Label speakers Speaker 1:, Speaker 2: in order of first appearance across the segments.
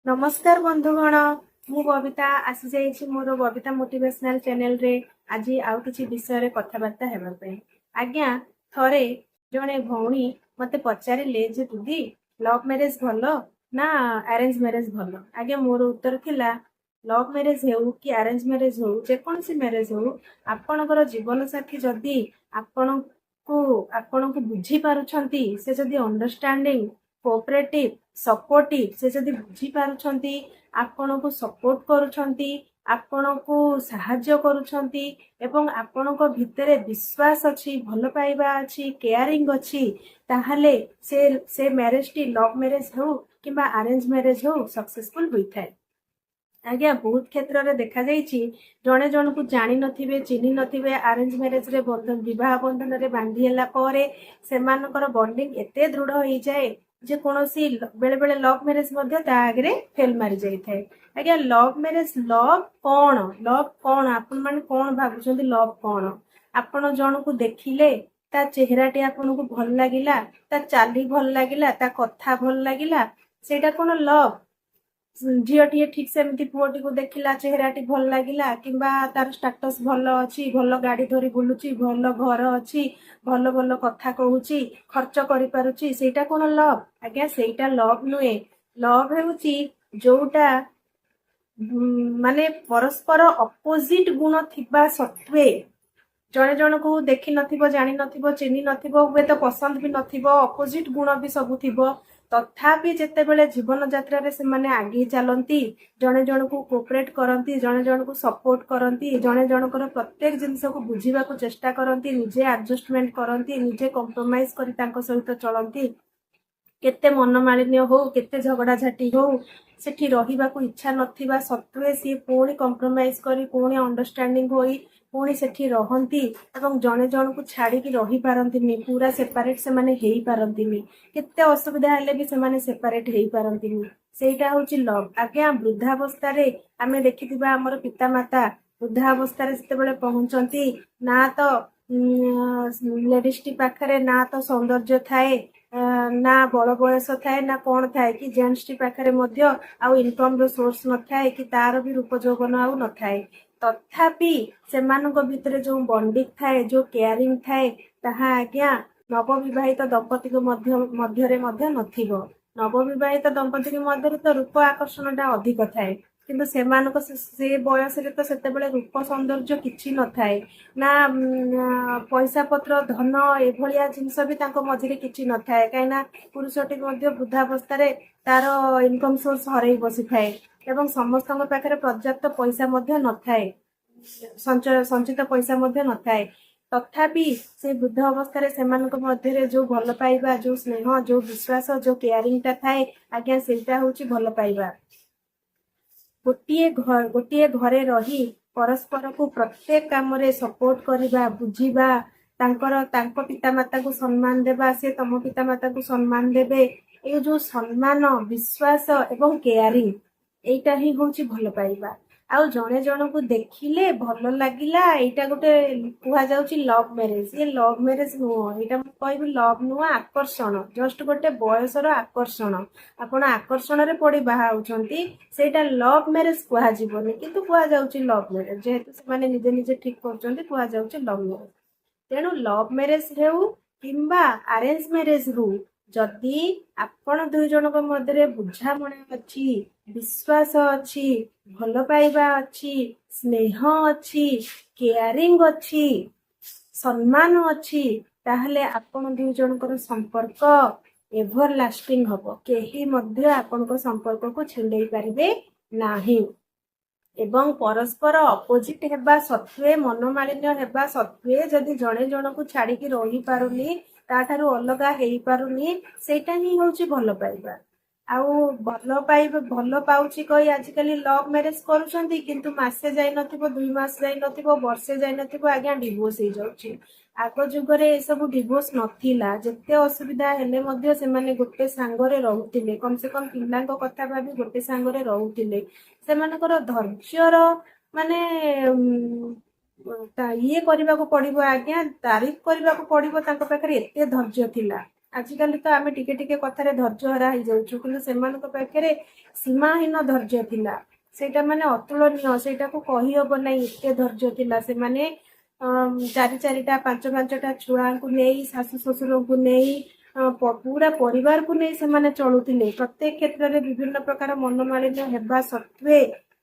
Speaker 1: नमस्कार बंधुगण मु बबिता आसी जाइछि मोर बबिता मोटिवेशनल चैनल रे आज आउ किछि विषय रे कथबार्ता हेबा पे आज्ञा थरे जणे भौणी मते पचारिले जे दीदी लव मैरिज भलो ना अरेंज मैरिज भलो। आज्ञा मोर उत्तर थिला लव मैरिज हेउ कि अरेंज मैरिज हो जे कोन सी मैरिज हो आपणकर जीवन साथी जदी आपन को बुझी पारुछंती से जदी अंडरस्टैंडिंग कोऑपरेटिव सपोर्टिव से जदी बुझी पारुछंती आपन को सपोर्ट करूछंती आपन को सहाय्य करूछंती एवं आपन को भितरे विश्वास अछि भल पाइबा अछि केयरिंग अछि ताहले से मैरिज टी लव मैरिज हो किबा अरेंज मैरिज हो सक्सेसफुल होई थाए। आज्ञा बहुत क्षेत्र में देखा जाइछि जणे जन को जानी नथिबे चिन्ही नथिबे अरेंज मैरिज रे बंधन विवाह बंधन रे बांधी हला परे सेमानकर बॉन्डिंग एते दृढ़ होई जाए जे कोनोसी बेले बेले लव मैरिज मध्ये ता आगरे फेल मारी जाई थाए। आज्ञा लव मैरिज लव कोन आपन माने कोन भाबुछंती लव कोन आपन जन को देखिले ता चेहराटी आपन को भल लागिला ता चाली भल लागिला ता कथा भल लागिला सेटा कोन लव झीटी ठीक सेमती पुओटी को देखला चेहराटी भल लगिला किंबा तार स्टेटस भल अच्छी भल गाड़ी धरी बुलुची भल घर अच्छी भल भल कथा कहूची खर्च करि पारुची सेटा कोन लव। आज्ञा सेटा लव नुए लव हेउची जोटा माने परस्पर अपोजिट गुण थिबा सत्वे जणे जन को देखी नथिबो जानी नथिबो चिन्ही नथिबो हुए तो पसंद भी नथिबो अपोजिट गुण भी सब थिबो तथापि जेते बेले जीवन यात्रा रे से माने आगे चलती जणे जन को कोऑपरेट करती जणे जन को सपोर्ट करती जणे जनकर प्रत्येक जिनस को बुझीबा को चेष्टा करती निजे एडजस्टमेंट करती निजे कंप्रोमाइज करी तांको सहित चलती केते मनमालिन्य हो केते झगड़ा झाटी हो सेठी रहिबा को इच्छा नथिबा सत्वे सी पुणी कंप्रोमाइज करी पुणी अंडरस्टैंडिंग होई पुणी सेठी रहंती एवं जणे जन को छाड़ी की रही पारंतिनी पूरा सेपरेट से माने हेई पारंतिनी केते असुविधा हेले भी से माने सेपरेट हेई पारंतिनी सेटा होची लव। आज्ञा वृद्धावस्था रे आमे देखिथिबा हमर पिता माता वृद्धावस्था रे सेते बेले पहुंचंती ना तो लेडीज टी पाखरे ना तो सौंदर्य थाए ना बड़ बयस थाए ना कौन थाए कि जेंट्स टी पाखरे मध्य आउ इनकम रो सोर्स न थाए कि तार भी रूप यौवन आउ न थाए तथापि सेमानक भितरे जो बॉन्डिंग थाए जो केयरिंग थाए ताहा आज्ञा नवविवाहित दंपति को मध्य नथिबो। नवविवाहित दंपति के मध्य तो रूप आकर्षण टा अधिक थाए किंतु सेमानक से बयस रे तो सेते बेले रूप सौंदर्य किछि न थाए ना पैसा पत्र धन एभलिया जिनस भी तांको मझिरे किछि न थाए काइना पुरुषटी मध्य वृद्धावस्था रे तार इनकम सोर्स हरई बसी थाए एवं समस्त पाखे पर्याप्त पैसा मध्य न थाए संचित पैसा मध्य न थाए तथापि से वृद्ध अवस्था सेमानक मध्य जो भल पाइबा जो स्नेह जो विश्वास जो केयरिंग टा थाए आज्ञा सेटा होची भल पाइबा। गोटे घरे रही परस्पर को प्रत्येक काम रे सपोर्ट करिबा बुझीबा तांको पिता माता को सम्मान देबा से तम पिता माता को सम्मान देबे ए जो सम्मान विश्वास एवं केयरिंग एटा ही होची भल पाइबा। आउ जणे जन को देखिले भल लागिला एटा गोटे कुहा जाउची लव मैरिज ये लव मैरिज नुह एटा मु कहबी लव नुह आकर्षण जस्ट गोटे बयसर आकर्षण आपण आकर्षण रे पड़ी बाहा होचंती सेटा लव मैरिज कुहा जीवनी किंतु कुहा जाउची लव मैरिज जेहेतु से माने निजे निजे ठीक करचंती कुहा जाउची लव मैरिज। तेणु लव मैरिज हेउ किंबा अरेंज मैरिज हु जदि आपण दुई जनक मध्य बुझामणा अच्छी विश्वास अच्छी भल पाइबा अच्छी स्नेह अच्छी केयरिंग अच्छी सम्मान अच्छी ताहले आपण दुई जनकर संपर्क एभर लास्टिंग हबो केही मध्य आपनक संपर्क को छिंडई पारिबे नाही एवं परस्पर अपोजिट हेबा सत्वे मनोमालिन्य हेबा सत्वे जदि जणे जन को छाड़ी की रही पारुनी ताठारु अलगा हेई पारुनी सेटा ही होची भल पाइबा। आउ भल पाउची कही आजिकली लव मैरिज करूछंती किंतु मासे जाई नथिबो 2 मास जाई नथिबो वर्षे जाई नथिबो आज्ञा डिवोर्स हो जाउची। आग जुगरे ए सब डिवोर्स नथिला जेते असुविधा हेले मध्य से माने गोटे सांगरे रहउतिले कम से कम पिलांको कथा भाबी गोटे सांगरे रहउतिले सेमानकर धैर्यर माने ये करने को पड़ो आज्ञा तारीफ करने को पड़ो एते धैर्य थिला ଆଜିକାଲି ତ ଆମେ ଟିକେ ଟିକେ କଥାରେ ଧୈର୍ଯ୍ୟ ହରା ହେଇଯାଉଛୁ, କିନ୍ତୁ ସେମାନଙ୍କ ପାଖରେ ସୀମାହୀନ ଧୈର୍ଯ୍ୟ ଥିଲା। ସେଇଟା ମାନେ ଅତୁଳନୀୟ, ସେଇଟାକୁ କହିହବ ନାହିଁ, ଏତେ ଧୈର୍ଯ୍ୟ ଥିଲା। ସେମାନେ ଚାରି ଚାରିଟା ପାଞ୍ଚ ପାଞ୍ଚଟା ଛୁଆଙ୍କୁ ନେଇ, ଶାଶୁ ଶ୍ୱଶୁରଙ୍କୁ ନେଇ, ପୁରା ପରିବାରକୁ ନେଇ ସେମାନେ ଚଳୁଥିଲେ। ପ୍ରତ୍ୟେକ କ୍ଷେତ୍ରରେ ବିଭିନ୍ନ ପ୍ରକାର ମନମାଳିନ୍ୟ ହେବା ସତ୍ତ୍ୱେ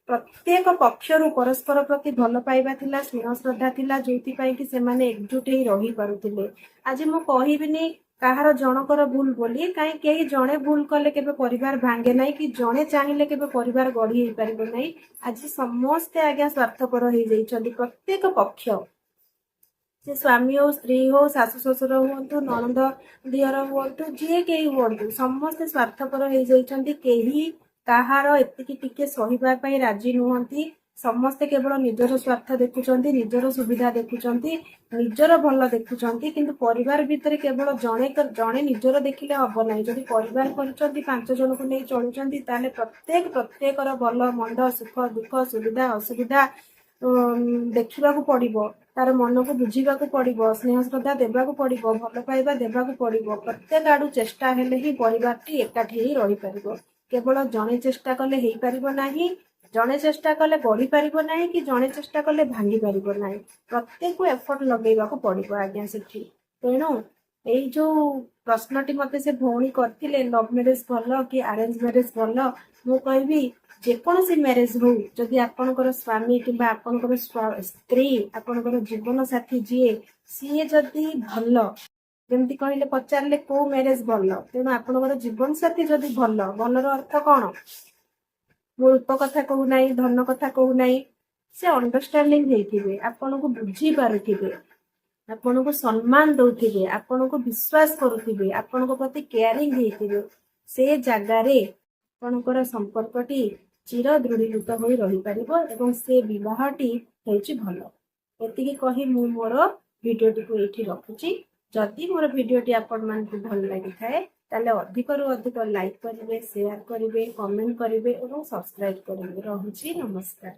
Speaker 1: ପ୍ରତ୍ୟେକ ପକ୍ଷରୁ ପରସ୍ପର ପ୍ରତି ଭଲ ପାଇବା ଥିଲା, ସ୍ନେହ ଶ୍ରଦ୍ଧା ଥିଲା, ଯୋଉଥିପାଇଁ କି ସେମାନେ ଏକଜୁଟ ହେଇ ରହିପାରୁଥିଲେ। ଆଜି ମୁଁ କହିବିନି କାହାର ଜଣକର ଭୁଲ ବୋଲି, କାହିଁ କେହି ଜଣେ ଭୁଲ କଲେ କେବେ ପରିବାର ଭାଙ୍ଗେ ନାହିଁ, କି ଜଣେ ଚାହିଁଲେ କେବେ ପରିବାର ଗଢି ହେଇପାରିବ ନାହିଁ। ଆଜି ସମସ୍ତେ ଆଜ୍ଞା ସ୍ୱାର୍ଥପର ହେଇଯାଇଛନ୍ତି, ପ୍ରତ୍ୟେକ ପକ୍ଷ। ସେ ସ୍ୱାମୀ ହଉ, ସ୍ତ୍ରୀ ହଉ, ଶାଶୁ ଶ୍ୱଶୁର ହୁଅନ୍ତୁ, ନଣନ୍ଦ ଦିଅର ହୁଅନ୍ତୁ, ଯିଏ କେହି ହୁଅନ୍ତୁ, ସମସ୍ତେ ସ୍ୱାର୍ଥପର ହେଇଯାଇଛନ୍ତି। କେହି କାହାର ଏତିକି ଟିକେ ସହିବା ପାଇଁ ରାଜି ନୁହନ୍ତି। ସମସ୍ତେ କେବଳ ନିଜର ସ୍ୱାର୍ଥ ଦେଖୁଛନ୍ତି, ନିଜର ସୁବିଧା ଦେଖୁଛନ୍ତି, ନିଜର ଭଲ ଦେଖୁଛନ୍ତି। କିନ୍ତୁ ପରିବାର ଭିତରେ କେବଳ ଜଣେ ନିଜର ଦେଖିଲେ ହବ ନାହିଁ। ଯଦି ପରିବାର କରିଛନ୍ତି, 5 ଜଣଙ୍କୁ ନେଇ ଚଳୁଛନ୍ତି, ତାହେଲେ ପ୍ରତ୍ୟେକର ଭଲ ମନ୍ଦ, ସୁଖ ଦୁଃଖ, ସୁବିଧା ଅସୁବିଧା ଦେଖିବାକୁ ପଡିବ। ତାର ମନକୁ ବୁଝିବାକୁ ପଡିବ, ସ୍ନେହ ଶ୍ରଦ୍ଧା ଦେବାକୁ ପଡିବ, ଭଲ ପାଇବା ଦେବାକୁ ପଡିବ। ପ୍ରତ୍ୟେକ ଆଡୁ ଚେଷ୍ଟା ହେଲେ ହିଁ ପରିବାରଟି ଏକାଠି ହେଇ ରହିପାରିବ। କେବଳ ଜଣେ ଚେଷ୍ଟା କଲେ ହେଇପାରିବ ନାହିଁ, ଜଣେ ଚେଷ୍ଟା କଲେ ଗଢି ପାରିବ ନାହିଁ, କି ଜଣେ ଚେଷ୍ଟା କଲେ ଭାଙ୍ଗି ପାରିବ ନାହିଁ। ପ୍ରତ୍ୟେକକୁ ଏଫର୍ଟ ଲଗେଇବାକୁ ପଡିବ ଆଜ୍ଞା ସେଠି। ତେଣୁ ଏଇ ଯୋଉ ପ୍ରଶ୍ନଟି ମତେ ସେ ଭଉଣୀ କରିଥିଲେ, ଲଭ୍ ମ୍ୟାରେଜ ଭଲ କି ଆରେଞ୍ଜ ମ୍ୟାରେଜ ଭଲ, ମୁଁ କହିବି ଯେକୌଣସି ମ୍ୟାରେଜ ହଉ, ଯଦି ଆପଣଙ୍କର ସ୍ୱାମୀ କିମ୍ବା ଆପଣଙ୍କର ସ୍ତ୍ରୀ, ଆପଣଙ୍କର ଜୀବନ ସାଥୀ ଯିଏ, ସିଏ ଯଦି ଭଲ, ଯେମିତି କହିଲେ ପଚାରିଲେ କୋଉ ମ୍ୟାରେଜ ଭଲ, ତେଣୁ ଆପଣଙ୍କର ଜୀବନ ସାଥୀ ଯଦି ଭଲ, ଭଲର ଅର୍ଥ କଣ? ମୁଁ ରୂପ କଥା କହୁନାହିଁ, ଧନ କଥା କହୁନାହିଁ। ସେ ଅଣ୍ଡରଷ୍ଟାଣ୍ଡିଂ ହେଇଥିବେ, ଆପଣଙ୍କୁ ବୁଝି ପାରୁଥିବେ, ଆପଣଙ୍କୁ ସମ୍ମାନ ଦଉଥିବେ, ଆପଣଙ୍କୁ ବିଶ୍ୱାସ କରୁଥିବେ, ଆପଣଙ୍କ ପ୍ରତି କେୟାରିଂ ହେଇଥିବେ। ସେ ଜାଗାରେ ଆପଣଙ୍କର ସମ୍ପର୍କଟି ଚିର ଦୃଢୀଭୂତ ହୋଇ ରହିପାରିବ ଏବଂ ସେ ବିବାହଟି ହେଉଛି ଭଲ। ଏତିକି କହି ମୁଁ ମୋର ଭିଡିଓଟିକୁ ଏଇଠି ରଖୁଛି। ଯଦି ମୋର ଭିଡିଓଟି ଆପଣମାନଙ୍କୁ ଭଲ ଲାଗିଥାଏ, ତାହେଲେ ଅଧିକରୁ ଅଧିକ ଲାଇକ୍ କରିବେ, ସେୟାର କରିବେ, କମେଣ୍ଟ କରିବେ ଏବଂ ସବସ୍କ୍ରାଇବ କରିବେ। ରହୁଛି, ନମସ୍କାର।